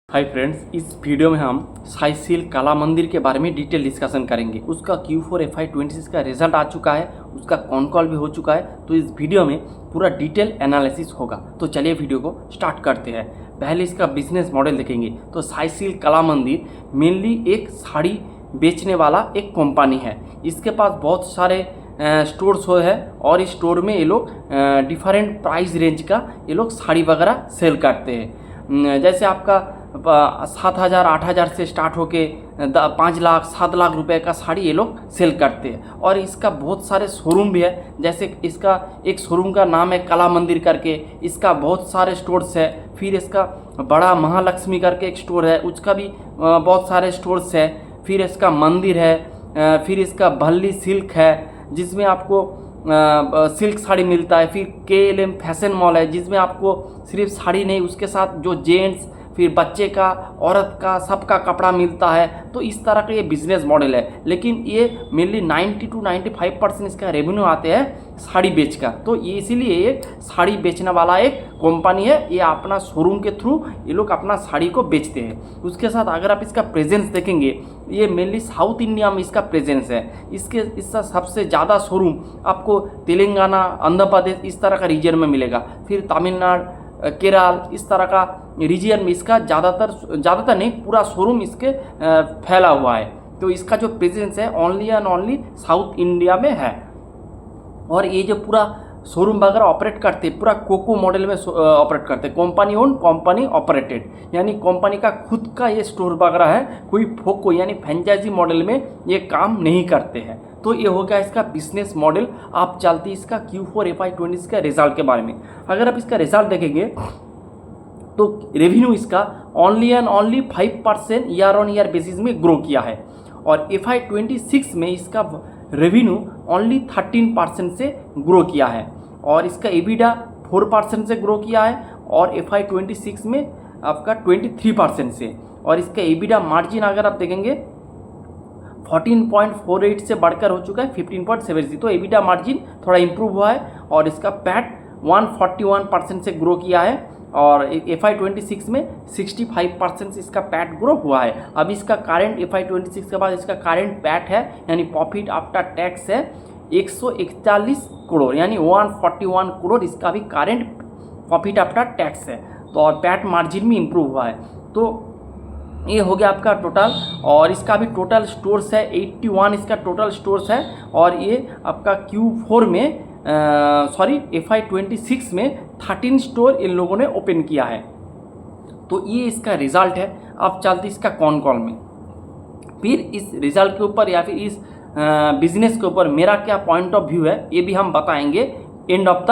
Hi friends, इस video में हम साइसिल काला मंदिर के बारे में डिटेल डिस्कशन करेंगे। उसका Q4 FY26 का रिजल्ट आ चुका है, उसका कॉन कॉल भी हो चुका है। तो इस वीडियो में पूरा डिटेल एनालिसिस होगा। तो चलिए वीडियो को स्टार्ट करते हैं। पहले इसका बिजनेस मॉडल देखेंगे। तो साइसिल काला मंदिर मेनली एक साड़ी बेचने वाला एक कंपनी है। इसके पास बहुत सारे स्टोर्स है और इस स्टोर में ये लोग डिफरेंट प्राइस रेंज का ये लोग साड़ी वगैरह सेल करते हैं। जैसे आपका 7,000 8,000 से स्टार्ट होके 5 लाख 7 लाख रुपए का साड़ी ये लोग सेल करते हैं। और इसका बहुत सारे शोरूम भी है। जैसे इसका एक शोरूम का नाम है काला मंदिर करके, इसका बहुत सारे स्टोर्स है। फिर इसका बड़ा महालक्ष्मी करके एक स्टोर है, उसका भी बहुत सारे स्टोर्स है। फिर इसका मंदिर है। फिर इसका भल्ली सिल्क है जिसमें आपको सिल्क साड़ी मिलता है। फिर KLM फैशन मॉल है जिसमें आपको सिर्फ साड़ी नहीं, उसके साथ जो जेंट्स फिर बच्चे का औरत का सबका कपड़ा मिलता है। तो इस तरह का ये बिजनेस मॉडल है। लेकिन ये मेनली 90 to 95% इसका रेवेन्यू आते हैं साड़ी बेच का। तो ये इसीलिए ये साड़ी बेचने वाला एक कंपनी है। ये अपना शोरूम के थ्रू ये लोग अपना साड़ी को बेचते हैं। उसके साथ अगर आप इसका प्रेजेंस देखेंगे, ये मेनली साउथ इंडिया में इसका प्रेजेंस है। इसका सबसे ज़्यादा शोरूम आपको तेलंगाना, आंध्र प्रदेश इस तरह का रीजन में मिलेगा। फिर तमिलनाडु, केरल इस तरह का रीजन में इसका ज़्यादातर नहीं, पूरा शोरूम इसके फैला हुआ है। तो इसका जो प्रेजेंस है only and only south India में है। और ये जो पूरा शोरूम वगैरह ऑपरेट करते पूरा कोको मॉडल में ऑपरेट करते, कंपनी ओन कंपनी ऑपरेटेड, यानी कंपनी का खुद का ये स्टोर वगैरह है। कोई फोको यानी फ्रेंचाइजी मॉडल में ये काम नहीं करते हैं। तो ये हो गया इसका बिजनेस मॉडल। आप चलती इसका Q4 FY26 का रिजल्ट के बारे में। अगर आप इसका रिजल्ट देखेंगे तो रेवेन्यू इसका only and only 5% year on year basis में ग्रो किया है। और FY26 में इसका रेवेन्यू ओनली 13% से ग्रो किया है। और इसका EBITDA 4% से ग्रो किया है। और FY26 में आपका 23% से। और इसका EBITDA मार्जिन अगर आप देखेंगे 14.48 से बढ़कर हो चुका है 15.73। तो EBITDA मार्जिन थोड़ा इम्प्रूव हुआ है। और इसका पैट 141% से ग्रो किया है। और FY26 में 65% से इसका पैट ग्रो हुआ है। अब इसका करंट FY26 के बाद इसका करंट पैट है यानी प्रॉफिट आफ्टर टैक्स है 141 करोड़ यानी 141 करोड़ इसका भी करंट प्रॉफिट आफ्टर टैक्स है। तो और पैट मार्जिन भी इम्प्रूव हुआ है। तो ये हो गया आपका टोटल। और इसका भी टोटल स्टोर्स है 81 इसका टोटल स्टोर्स है। और ये आपका Q4 में FY26 में 13 स्टोर इन लोगों ने ओपन किया है। तो ये इसका रिजल्ट है। अब चलते इसका कॉन कॉल में। फिर इस रिजल्ट के ऊपर या फिर इस बिजनेस के ऊपर मेरा क्या पॉइंट ऑफ व्यू है ये भी हम बताएंगे एंड ऑफ द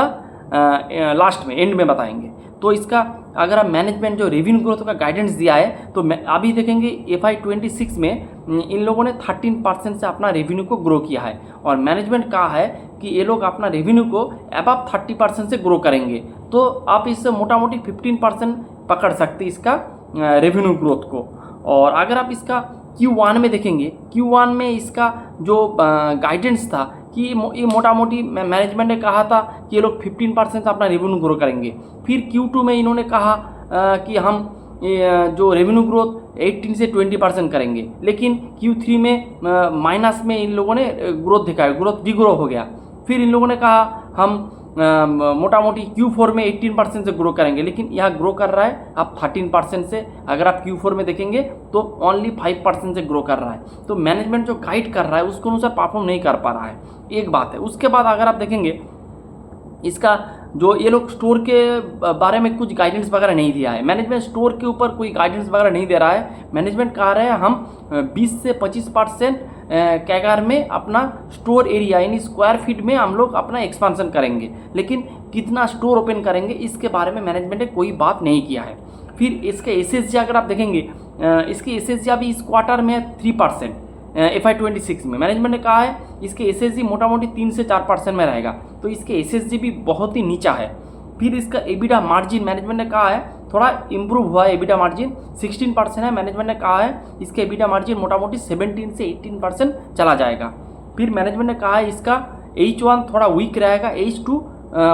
लास्ट में, एंड में बताएंगे। तो इसका अगर आप मैनेजमेंट जो रेवेन्यू ग्रोथ का गाइडेंस दिया है तो अभी देखेंगे FY26 में इन लोगों ने 13% से अपना रेवेन्यू को ग्रो किया है। और मैनेजमेंट कहा है कि ये लोग अपना रेवेन्यू को अबव 30% से ग्रो करेंगे। तो आप इससे मोटा मोटी 15% पकड़ सकते इसका रेवेन्यू ग्रोथ को। और अगर आप इसका Q1 में देखेंगे, Q1 में इसका जो गाइडेंस था कि ये मोटा मोटी मैनेजमेंट ने कहा था कि ये लोग 15% से अपना रेवेन्यू ग्रो करेंगे। फिर Q2 में इन्होंने कहा कि हम जो रेवेन्यू ग्रोथ 18 से 20% करेंगे। लेकिन Q3 में माइनस में इन लोगों ने ग्रोथ दिखाया, ग्रोथ डिग्रो हो गया। फिर इन लोगों ने कहा हम मोटा मोटी Q4 में 18% से ग्रो करेंगे, लेकिन यहाँ ग्रो कर रहा है अब 13% से। अगर आप Q4 में देखेंगे तो ओनली 5% से ग्रो कर रहा है। तो मैनेजमेंट जो गाइड कर रहा है उसके अनुसार परफॉर्म नहीं कर पा रहा है, एक बात है। उसके बाद अगर आप देखेंगे इसका जो ये लोग स्टोर के बारे में कुछ गाइडेंस वगैरह नहीं दिया है। मैनेजमेंट स्टोर के ऊपर कोई गाइडेंस वगैरह नहीं दे रहा है। मैनेजमेंट कह रहे हैं हम 20 से 25% कैगार में अपना स्टोर एरिया यानी स्क्वायर फीट में हम लोग अपना एक्सपांसन करेंगे। लेकिन कितना स्टोर ओपन करेंगे इसके बारे में मैनेजमेंट ने कोई बात नहीं किया है। फिर इसके SSG अगर आप देखेंगे, इसकी SSG अभी इस क्वार्टर में 3%। FY26 में मैनेजमेंट ने कहा है इसके SSG मोटा मोटी 3 से 4% में रहेगा। तो इसके SSG भी बहुत ही नीचा है। फिर इसका EBITDA मार्जिन मैनेजमेंट ने कहा है थोड़ा इम्प्रूव हुआ है। EBITDA मार्जिन 16% है। मैनेजमेंट ने कहा है इसके EBITDA मार्जिन मोटा मोटी 17 से 18% चला जाएगा। फिर मैनेजमेंट ने कहा है इसका H1 थोड़ा वीक रहेगा, H2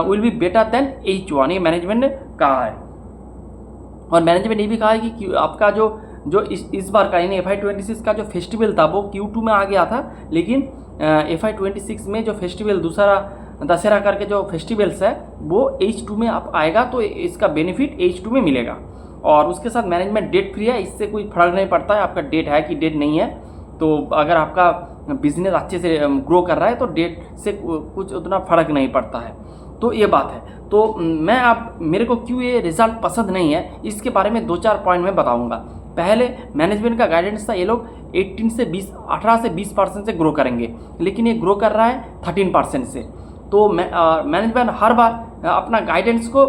will be better than H1, ये मैनेजमेंट ने कहा है। और मैनेजमेंट ये भी कहा है कि आपका जो जो इस बार का यानी FY26 का जो फेस्टिवल था वो Q2 में आ गया था, लेकिन FY26 में जो फेस्टिवल दूसरा दशहरा करके जो फेस्टिवल्स है वो H2 में आप आएगा, तो इसका बेनिफिट H2 में मिलेगा। और उसके साथ मैनेजमेंट डेट फ्री है, इससे कोई फर्क नहीं पड़ता है आपका डेट है कि डेट नहीं है। तो अगर आपका बिजनेस अच्छे से ग्रो कर रहा है तो डेट से कुछ उतना फर्क नहीं पड़ता है। तो ये बात है। तो मैं अब मेरे को क्यों ये रिज़ल्ट पसंद नहीं है इसके बारे में 2-4 पॉइंट में बताऊंगा। पहले मैनेजमेंट का गाइडेंस था ये लोग 18 से 20% से ग्रो करेंगे, लेकिन ये ग्रो कर रहा है 13% से। तो मैनेजमेंट हर बार अपना गाइडेंस को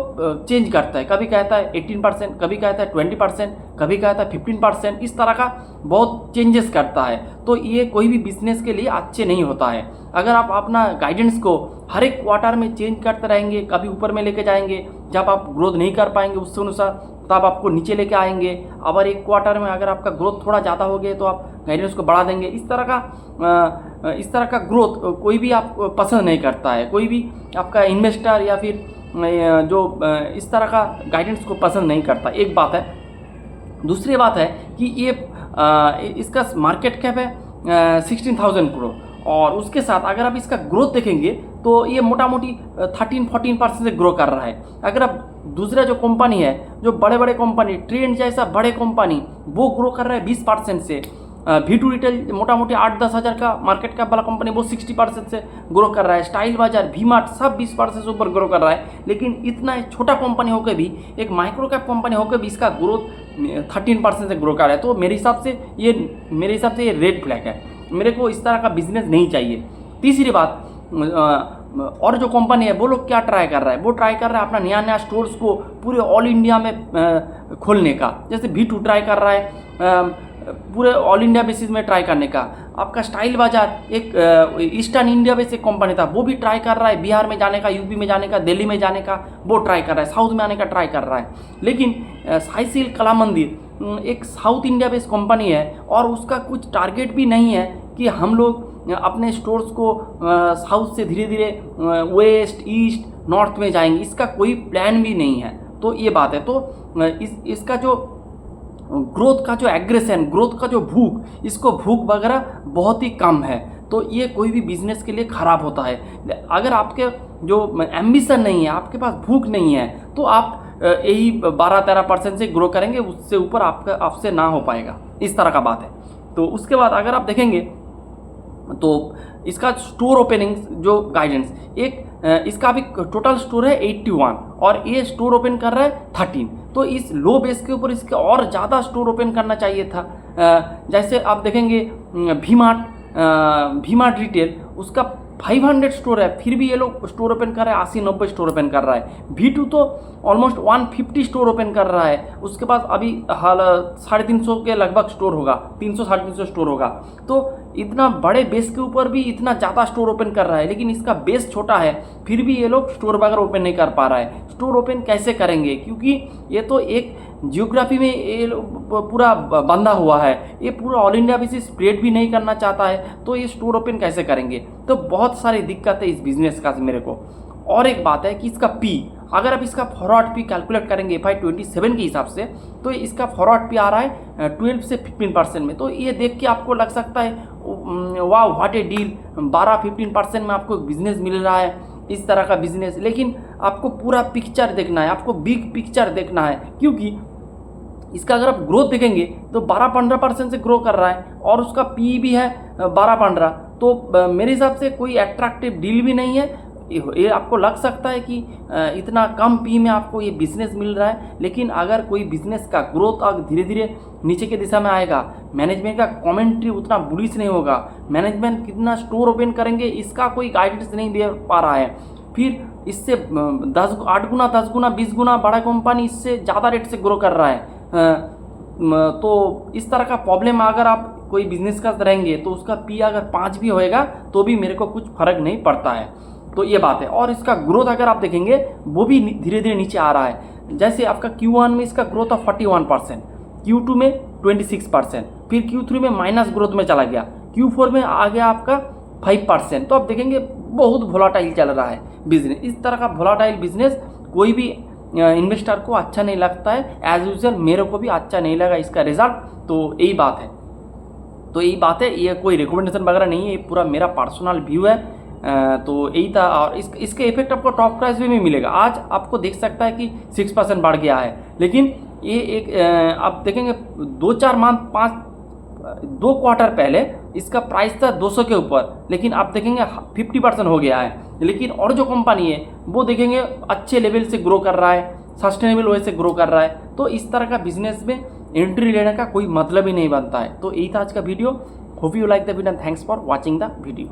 चेंज करता है, कभी कहता है 18%, कभी कहता है 20%, कभी कहता है 15%, इस तरह का बहुत चेंजेस करता है। तो ये कोई भी बिजनेस के लिए अच्छे नहीं होता है। अगर आप अपना गाइडेंस को हर एक क्वार्टर में चेंज करते रहेंगे, कभी ऊपर में लेके जाएंगे, जब आप ग्रोथ नहीं कर पाएंगे उससे अनुसार तब आपको नीचे लेके आएंगे। अगर एक क्वार्टर में अगर आपका ग्रोथ थोड़ा ज़्यादा हो गया तो आप गाइडेंस को बढ़ा देंगे। इस तरह का ग्रोथ कोई भी आप पसंद नहीं करता है, कोई भी आपका इन्वेस्टर या फिर जो इस तरह का गाइडेंस को पसंद नहीं करता। एक बात है। दूसरी बात है कि ये इसका मार्केट कैप है 16,000 करोड़, और उसके साथ अगर आप इसका ग्रोथ देखेंगे तो ये मोटा मोटी 13-14% से ग्रो कर रहा है। अगर आप दूसरा जो कंपनी है, जो बड़े बड़े कंपनी ट्रेंड जैसा बड़े कंपनी, वो ग्रो कर रहा है 20% से। V2 रिटेल मोटा मोटी 8-10 हज़ार का मार्केट कैप वाला कंपनी वो 60% से ग्रो कर रहा है। स्टाइल बाजार, V-मार्ट सब 20% से ऊपर ग्रो कर रहा है। लेकिन इतना छोटा कंपनी होकर भी, एक माइक्रो कैप कंपनी होकर भी इसका ग्रोथ 13% से ग्रो कर रहा है। तो मेरे हिसाब से ये रेड फ्लैग है। मेरे को इस तरह का बिजनेस नहीं चाहिए। तीसरी बात, और जो कंपनी है वो लोग क्या ट्राई कर रहा है, वो ट्राई कर रहा है अपना नया स्टोर्स को पूरे ऑल इंडिया में खोलने का। जैसे V2 ट्राई कर रहा है पूरे ऑल इंडिया बेसिस में ट्राई करने का। आपका स्टाइल बाजार एक ईस्टर्न इंडिया बेस एक कंपनी था, वो भी ट्राई कर रहा है बिहार में जाने का, यूपी में जाने का, दिल्ली में जाने का, वो ट्राई कर रहा है, साउथ में आने का ट्राई कर रहा है। लेकिन साई सिल्क कला मंदिर एक साउथ इंडिया बेस्ड कंपनी है और उसका कुछ टारगेट भी नहीं है कि हम लोग अपने स्टोर्स को साउथ से धीरे धीरे वेस्ट, ईस्ट, नॉर्थ में जाएंगे, इसका कोई प्लान भी नहीं है। तो ये बात है। तो इसका जो ग्रोथ का जो एग्रेशन, ग्रोथ का जो भूख, इसको भूख वगैरह बहुत ही कम है। तो ये कोई भी बिजनेस के लिए ख़राब होता है। अगर आपके जो एम्बिशन नहीं है, आपके पास भूख नहीं है, तो आप यही 12-13% से ग्रो करेंगे, उससे ऊपर आपसे ना हो पाएगा। इस तरह का बात है। तो उसके बाद अगर आप देखेंगे तो इसका स्टोर ओपनिंग जो गाइडेंस, इसका अभी टोटल स्टोर है 81 और ये स्टोर ओपन कर रहा है 13। तो इस लो बेस के ऊपर इसके और ज़्यादा स्टोर ओपन करना चाहिए था। जैसे आप देखेंगे V-मार्ट रिटेल, उसका 500 स्टोर है, फिर भी ये लोग स्टोर ओपन कर रहे हैं, 80-90 स्टोर ओपन कर रहा है। V2 तो ऑलमोस्ट 150 स्टोर ओपन कर रहा है, उसके पास अभी हाल 350 के लगभग स्टोर होगा, 300-350 स्टोर होगा। तो इतना बड़े बेस के ऊपर भी इतना ज़्यादा स्टोर ओपन कर रहा है, लेकिन इसका बेस छोटा है, फिर भी ये लोग स्टोर वगैरह ओपन नहीं कर पा रहा है। स्टोर ओपन कैसे करेंगे, क्योंकि ये तो एक जियोग्राफी में ये पूरा बंधा हुआ है, ये पूरा ऑल इंडिया भी स्प्रेड भी नहीं करना चाहता है, तो ये स्टोर ओपन कैसे करेंगे। तो बहुत सारी दिक्कत है इस बिजनेस का मेरे को। और एक बात है कि इसका पी, अगर आप इसका फॉरवर्ड पी कैलकुलेट करेंगे FY27 के हिसाब से, तो इसका फॉरवर्ड पी आ रहा है 12 से 15% में। तो ये देख के आपको लग सकता है वाह व्हाट ए डील, 12-15% में आपको बिजनेस मिल रहा है, इस तरह का बिजनेस। लेकिन आपको पूरा पिक्चर देखना है, आपको बिग पिक्चर देखना है, क्योंकि इसका अगर आप ग्रोथ देखेंगे तो 12-15% से ग्रो कर रहा है और उसका पी भी है 12-15। तो मेरे हिसाब से कोई अट्रैक्टिव डील भी नहीं है। ये आपको लग सकता है कि इतना कम पी में आपको ये बिज़नेस मिल रहा है, लेकिन अगर कोई बिज़नेस का ग्रोथ अगर धीरे धीरे नीचे की दिशा में आएगा, मैनेजमेंट का कमेंट्री उतना बुलिश नहीं होगा, मैनेजमेंट कितना स्टोर ओपन करेंगे इसका कोई गाइडेंस नहीं दे पा रहा है, फिर इससे 8 गुना 10 गुना 20 गुना बड़ा कंपनी इससे ज़्यादा रेट से ग्रो कर रहा है। तो इस तरह का प्रॉब्लम अगर आप कोई बिजनेस का रहेंगे तो उसका पी अगर 5 भी होएगा तो भी मेरे को कुछ फर्क नहीं पड़ता है। तो ये बात है। और इसका ग्रोथ अगर आप देखेंगे वो भी धीरे धीरे नीचे आ रहा है। जैसे आपका Q1 में इसका ग्रोथ ऑफ 41%, Q2 में 26%, फिर Q3 में माइनस ग्रोथ में चला गया, Q4 में आ गया आपका 5%। तो आप देखेंगे बहुत वोलाटाइल चल रहा है बिजनेस। इस तरह का वोलाटाइल बिजनेस कोई भी इन्वेस्टर को अच्छा नहीं लगता है। एज यूजल मेरे को भी अच्छा नहीं लगा इसका रिजल्ट। तो यही बात है, ये कोई रिकमेंडेशन वगैरह नहीं है, ये पूरा मेरा पर्सनल व्यू है। तो यही था। और इसके इफेक्ट आपको टॉप प्राइस में भी मिलेगा। आज आपको देख सकता है कि 6% बढ़ गया है, लेकिन ये एक आप देखेंगे 2 क्वार्टर पहले इसका प्राइस था 200 के ऊपर, लेकिन आप देखेंगे 50% हो गया है। लेकिन और जो कंपनी है वो देखेंगे अच्छे लेवल से ग्रो कर रहा है, सस्टेनेबल वे से ग्रो कर रहा है। तो इस तरह का बिजनेस में एंट्री लेने का कोई मतलब ही नहीं बनता है। तो यही था आज का video. Hope you like the video, thanks for watching the video.